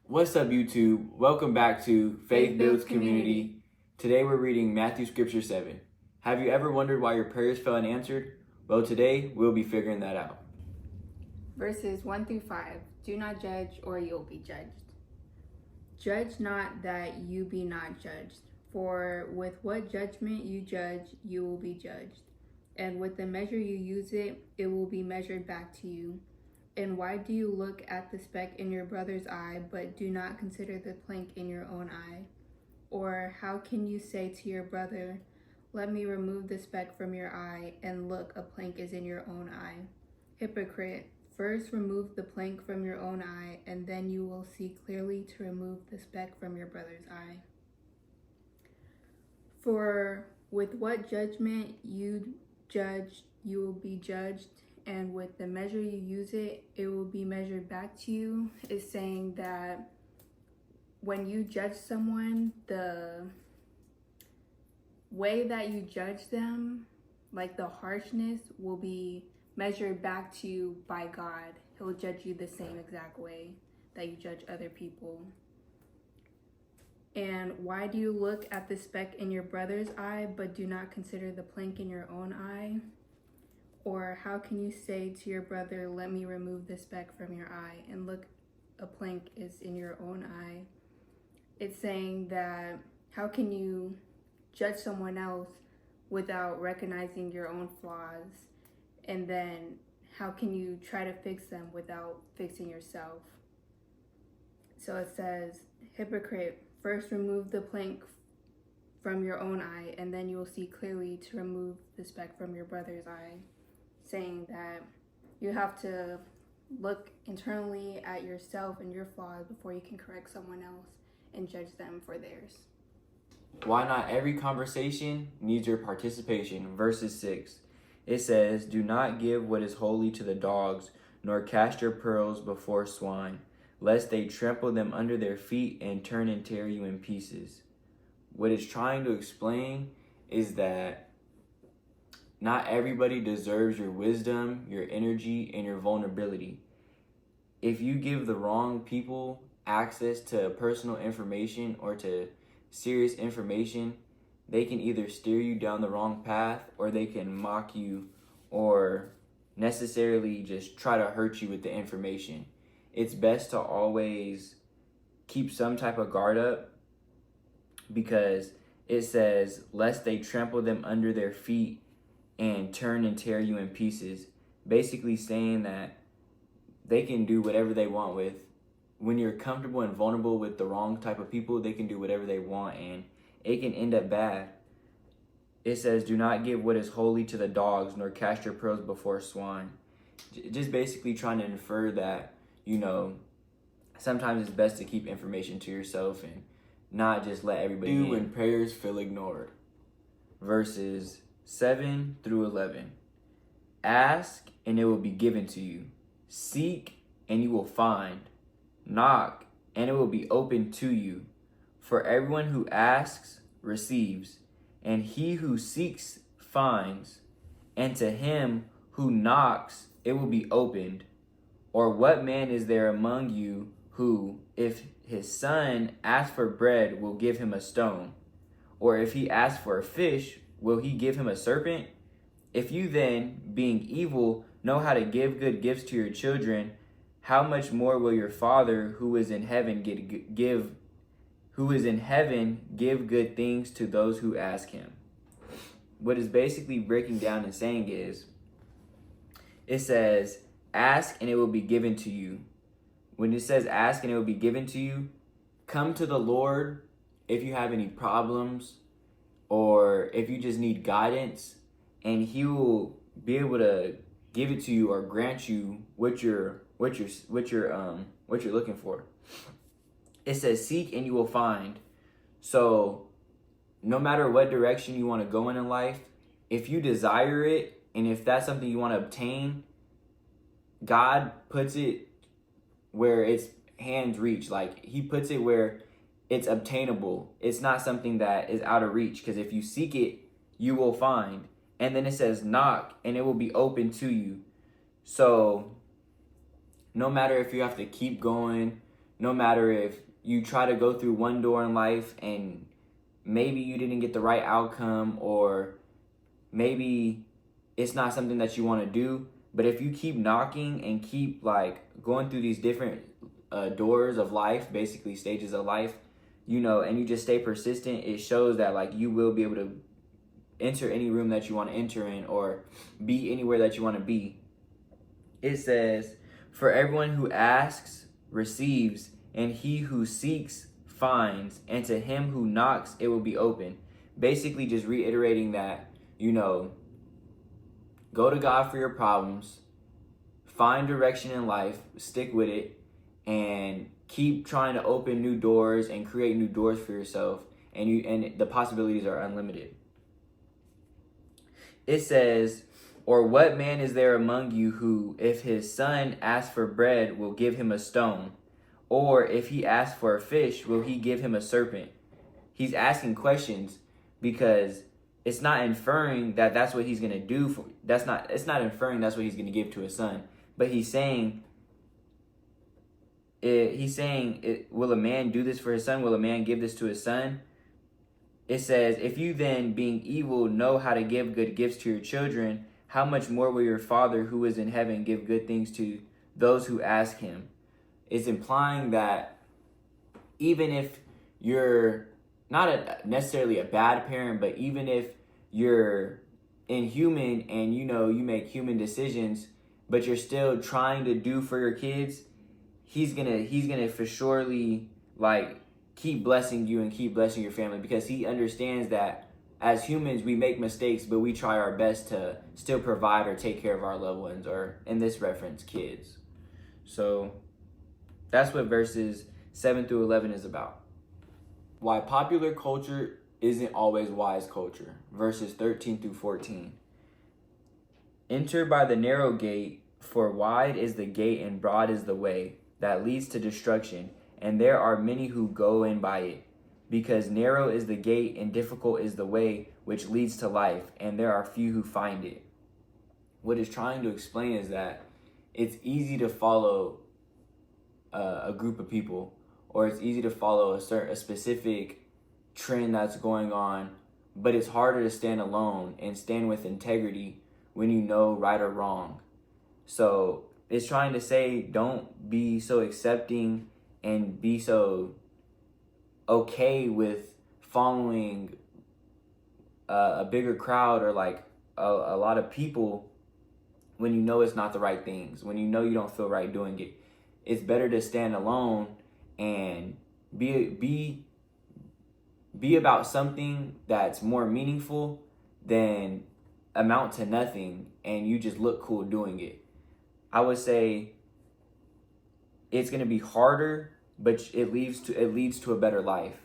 What's up, YouTube? Welcome back to Faith Builds Community. Today we're reading Matthew Scripture 7. Have you ever wondered why your prayers fell unanswered? Well, today we'll be figuring that out. Verses 1 through 5. Do not judge, or you'll be judged. Judge not, that you be not judged. For with what judgment you judge, you will be judged. And with the measure you use it will be measured back to you. And why do you look at the speck in your brother's eye, but do not consider the plank in your own eye? Or how can you say to your brother, let me remove the speck from your eye, and look, a plank is in your own eye? Hypocrite, first remove the plank from your own eye, and then you will see clearly to remove the speck from your brother's eye. For with what judgment you judge, you will be judged, and with the measure you use it will be measured back to you. Is saying that when you judge someone, the way that you judge them, like the harshness, will be measured back to you by God. He'll judge you the same exact way that you judge other people. And why do you look at the speck in your brother's eye, but do not consider the plank in your own eye? Or how can you say to your brother, let me remove the speck from your eye, and look, a plank is in your own eye? It's saying that how can you judge someone else without recognizing your own flaws? And then how can you try to fix them without fixing yourself? So it says, hypocrite, first remove the plank from your own eye, and then you will see clearly to remove the speck from your brother's eye. Saying that you have to look internally at yourself and your flaws before you can correct someone else and judge them for theirs. Why not every conversation needs your participation? Verses 6. It says, do not give what is holy to the dogs, nor cast your pearls before swine, lest they trample them under their feet and turn and tear you in pieces. What it's trying to explain is that not everybody deserves your wisdom, your energy, and your vulnerability. If you give the wrong people access to personal information or to serious information, they can either steer you down the wrong path, or they can mock you or necessarily just try to hurt you with the information. It's best to always keep some type of guard up, because it says, lest they trample them under their feet and turn and tear you in pieces. Basically saying that they can do whatever they want with. When you're comfortable and vulnerable with the wrong type of people, they can do whatever they want, and it can end up bad. It says, do not give what is holy to the dogs, nor cast your pearls before swine. Just basically trying to infer that, sometimes it's best to keep information to yourself and not just let everybody do when prayers feel ignored. Verses 7 through 11. Ask, and it will be given to you. Seek, and you will find. Knock, and it will be opened to you. For everyone who asks receives, and he who seeks finds, and to him who knocks it will be opened. Or what man is there among you who, if his son asks for bread, will give him a stone? Or if he asks for a fish, will he give him a serpent? If you then, being evil, know how to give good gifts to your children, how much more will your Father who is in heaven give good things to those who ask him? What is basically breaking down and saying is, it says, ask and it will be given to you. When it says ask and it will be given to you, come to the Lord if you have any problems, or if you just need guidance, and he will be able to give it to you or grant you what you're looking for. It says seek and you will find. So no matter what direction you want to go in life, if you desire it and if that's something you want to obtain, God puts it where it's hands reach. Like, he puts it where it's obtainable. It's not something that is out of reach, because if you seek it, you will find. And then it says knock, and it will be open to you. So no matter if you have to keep going no matter if you try to go through one door in life and maybe you didn't get the right outcome, or maybe it's not something that you want to do, but if you keep knocking and keep like going through these different doors of life, basically stages of life, and you just stay persistent, it shows that like you will be able to enter any room that you want to enter in, or be anywhere that you want to be. It says, for everyone who asks receives, and he who seeks finds, and to him who knocks it will be open. Basically just reiterating that, go to God for your problems, find direction in life, stick with it, and keep trying to open new doors and create new doors for yourself, and the possibilities are unlimited. It says, or what man is there among you who, if his son asks for bread, will give him a stone? Or if he asks for a fish, will he give him a serpent? He's asking questions because it's not inferring that that's what he's going to do. It's not inferring that's what he's going to give to his son. But he's saying, will a man do this for his son? Will a man give this to his son? It says, if you then, being evil, know how to give good gifts to your children, how much more will your Father who is in heaven give good things to those who ask him? It's implying that even if you're not necessarily a bad parent, but even if you're inhuman and you make human decisions, but you're still trying to do for your kids, he's gonna for surely like keep blessing you and keep blessing your family, because he understands that as humans we make mistakes, but we try our best to still provide or take care of our loved ones, or in this reference, kids. So that's what verses 7 through 11 is about. Why popular culture isn't always wise culture. Verses 13 through 14. Enter by the narrow gate, for wide is the gate and broad is the way that leads to destruction, and there are many who go in by it. Because narrow is the gate and difficult is the way which leads to life, and there are few who find it. What it's trying to explain is that it's easy to follow a group of people, or it's easy to follow a specific trend that's going on, but it's harder to stand alone and stand with integrity when you know right or wrong. So it's trying to say, don't be so accepting and be so okay with following a bigger crowd, or like a lot of people, when you know it's not the right things, when you know you don't feel right doing it. It's better to stand alone and be about something that's more meaningful than amount to nothing and you just look cool doing it. I would say it's going to be harder, but it leads to a better life.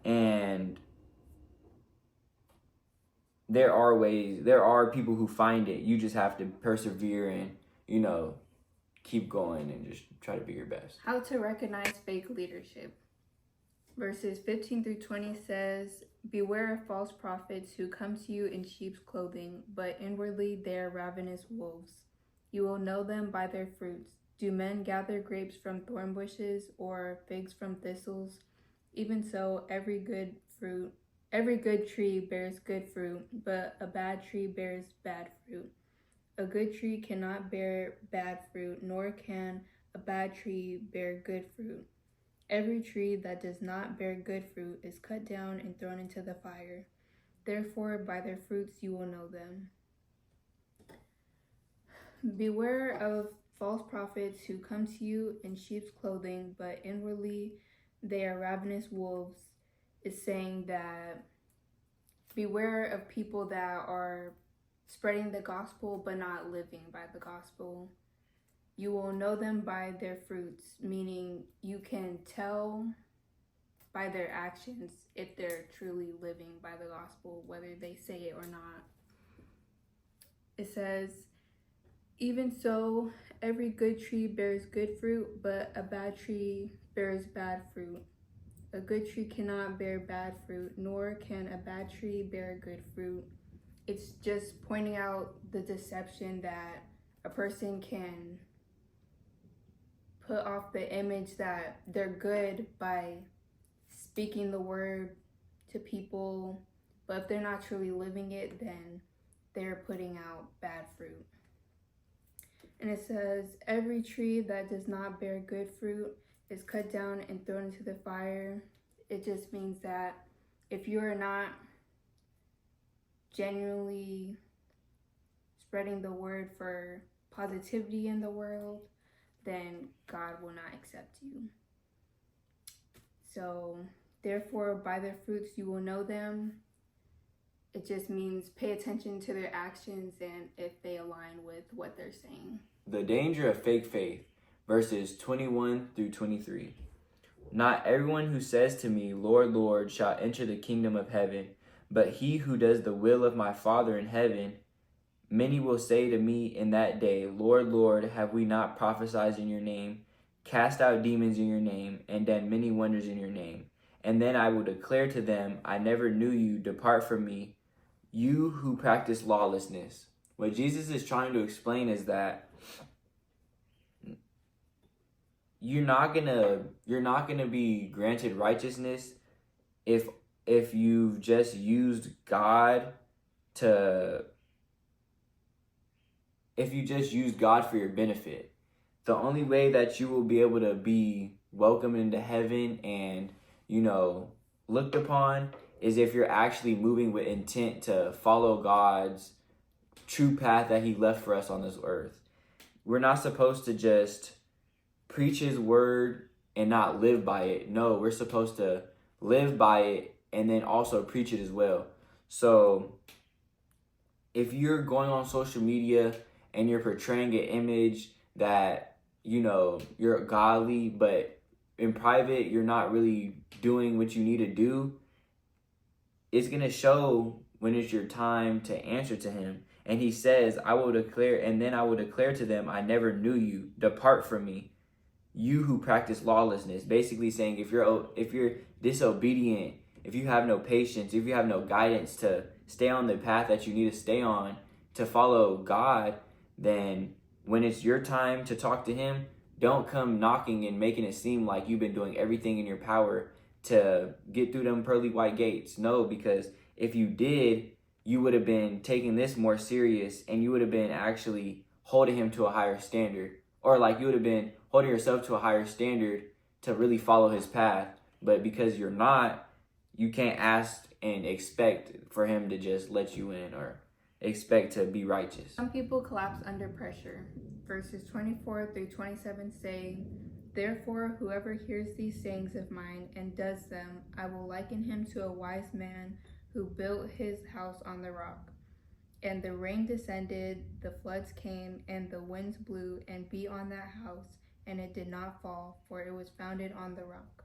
And there are people who find it. You just have to persevere and, keep going and just try to be your best. How to recognize fake leadership. Verses 15 through 20 says, beware of false prophets who come to you in sheep's clothing, but inwardly they are ravenous wolves. You will know them by their fruits. Do men gather grapes from thorn bushes or figs from thistles? Even so, every good tree bears good fruit, but a bad tree bears bad fruit. A good tree cannot bear bad fruit, nor can a bad tree bear good fruit. Every tree that does not bear good fruit is cut down and thrown into the fire. Therefore, by their fruits you will know them. Beware of false prophets who come to you in sheep's clothing, but inwardly they are ravenous wolves. Is saying that beware of people that are spreading the gospel but not living by the gospel. You will know them by their fruits, meaning you can tell by their actions if they're truly living by the gospel, whether they say it or not. It says, even so, every good tree bears good fruit, but a bad tree bears bad fruit. A good tree cannot bear bad fruit, nor can a bad tree bear good fruit. It's just pointing out the deception that a person can put off the image that they're good by speaking the word to people, but if they're not truly living it, then they're putting out bad fruit. And it says, every tree that does not bear good fruit is cut down and thrown into the fire. It just means that if you are not genuinely spreading the word for positivity in the world, then God will not accept you. So, therefore, by their fruits you will know them. It just means pay attention to their actions and if they align with what they're saying. The danger of fake faith, verses 21 through 23. Not everyone who says to me, Lord, Lord, shall enter the kingdom of heaven, but he who does the will of my Father in heaven. Many will say to me in that day, Lord, Lord, have we not prophesied in your name, cast out demons in your name, and done many wonders in your name? And then I will declare to them, I never knew you, depart from me, you who practice lawlessness. What Jesus is trying to explain is that you're not gonna be granted righteousness if you've just used God for your benefit. The only way that you will be able to be welcomed into heaven and, looked upon is if you're actually moving with intent to follow God's true path that he left for us on this earth. We're not supposed to just preach his word and not live by it. No, we're supposed to live by it and then also preach it as well. So if you're going on social media and you're portraying an image that, you're godly, but in private, you're not really doing what you need to do, it's going to show when it's your time to answer to him. And he says, I will declare to them, I never knew you. Depart from me, you who practice lawlessness. Basically saying, if you're disobedient, if you have no patience, if you have no guidance to stay on the path that you need to stay on to follow God, then when it's your time to talk to him, don't come knocking and making it seem like you've been doing everything in your power to get through them pearly white gates. No, because if you did, you would have been taking this more serious and you would have been actually holding him to a higher standard. Or like you would have been holding yourself to a higher standard to really follow his path. But because you're not, you can't ask and expect for him to just let you in or expect to be righteous. Some people collapse under pressure. Verses 24 through 27 say, therefore, whoever hears these sayings of mine and does them, I will liken him to a wise man who built his house on the rock. And the rain descended, the floods came, and the winds blew and beat on that house, and it did not fall, for it was founded on the rock.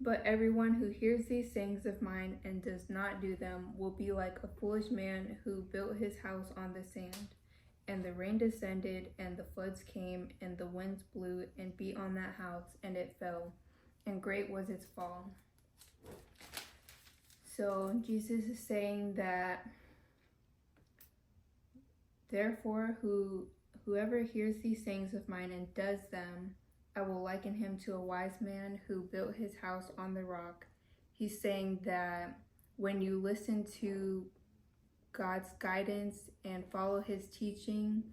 But everyone who hears these sayings of mine and does not do them will be like a foolish man who built his house on the sand. And the rain descended, and the floods came, and the winds blew and beat on that house, and it fell, and great was its fall. So Jesus is saying that, therefore, whoever hears these sayings of mine and does them, I will liken him to a wise man who built his house on the rock. He's saying that when you listen to God's guidance and follow his teaching,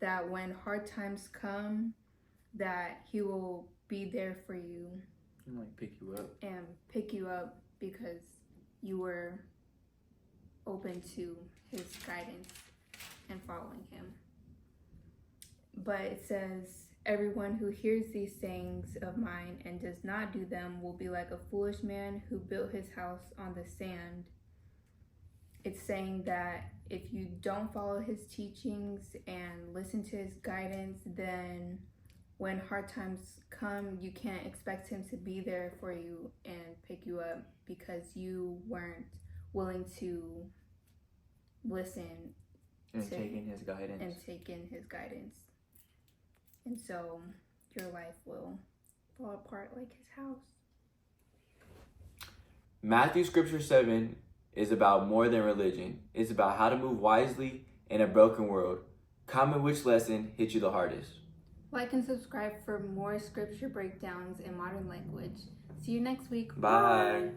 that when hard times come, that he will be there for you. And pick you up because you were open to his guidance and following him. But it says, everyone who hears these sayings of mine and does not do them will be like a foolish man who built his house on the sand. It's saying that if you don't follow his teachings and listen to his guidance, then when hard times come, you can't expect him to be there for you and pick you up because you weren't willing to listen and take in his guidance. And so your life will fall apart like his house. Matthew scripture 7 is about more than religion. It's about how to move wisely in a broken world. Comment which lesson hit you the hardest. Like and subscribe for more scripture breakdowns in modern language. See you next week. Bye.